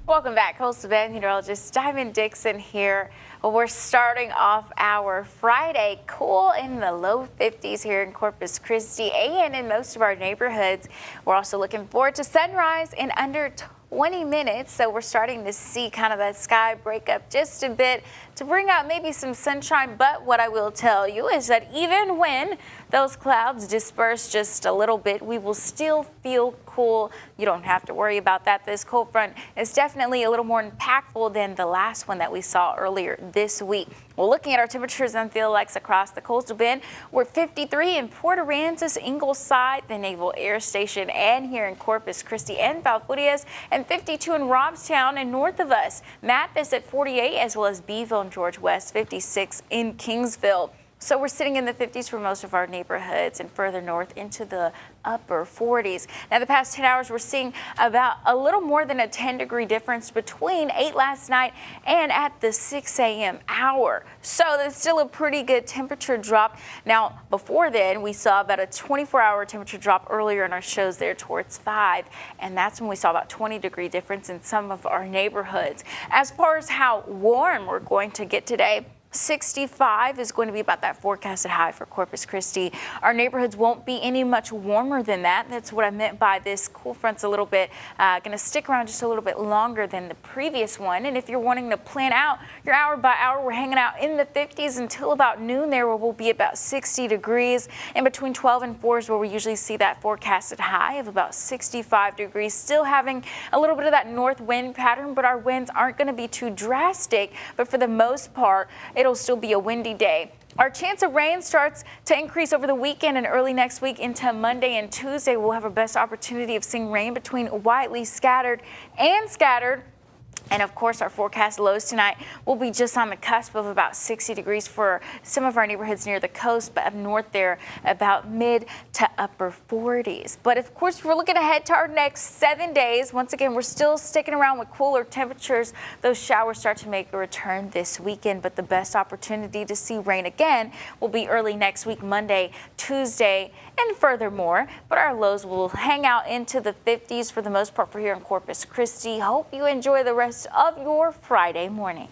Welcome back, Coastal Bend meteorologist Diamond Dixon here. Well, we're starting off our Friday cool in the low 50s here in Corpus Christi and in most of our neighborhoods. We're also looking forward to sunrise in under 20 minutes, so we're starting to see kind of that sky break up just a bit to bring out maybe some sunshine. But what I will tell you is that even when those clouds disperse just a little bit, we will still feel cool. You don't have to worry about that. This cold front is definitely a little more impactful than the last one that we saw earlier this week. Well, looking at our temperatures and feel likes across the Coastal Bend, we're 53 in Port Aransas, Ingleside, the Naval Air Station, and here in Corpus Christi and Falfurrias, and 52 in Robstown and north of us. Mathis at 48, as well as Beeville and George West, 56 in Kingsville. So we're sitting in the 50s for most of our neighborhoods and further north into the upper 40s. Now, the past 10 hours, we're seeing about a little more than a 10-degree difference between 8 last night and at the 6 a.m. hour. So that's still a pretty good temperature drop. Now, before then, we saw about a 24-hour temperature drop earlier in our shows there towards 5, and that's when we saw about 20-degree difference in some of our neighborhoods. As far as how warm we're going to get today, 65 is going to be about that forecasted high for Corpus Christi. Our neighborhoods won't be any much warmer than that. That's what I meant by this cool front's a little bit going to stick around just a little bit longer than the previous one. And if you're wanting to plan out your hour by hour, we're hanging out in the 50s until about noon there, where we'll be about 60 degrees. In between 12 and 4 is where we usually see that forecasted high of about 65 degrees. Still having a little bit of that north wind pattern, but our winds aren't going to be too drastic. But for the most part, it'll still be a windy day. Our chance of rain starts to increase over the weekend and early next week into Monday and Tuesday. We'll have our best opportunity of seeing rain between widely scattered and scattered. And of course, our forecast lows tonight will be just on the cusp of about 60 degrees for some of our neighborhoods near the coast, but up north there about mid to upper 40s. But of course, we're looking ahead to our next 7 days. Once again, we're still sticking around with cooler temperatures. Those showers start to make a return this weekend, but the best opportunity to see rain again will be early next week, Monday, Tuesday, and furthermore. But our lows will hang out into the 50s for the most part for here in Corpus Christi. Hope you enjoy the rest of your Friday morning.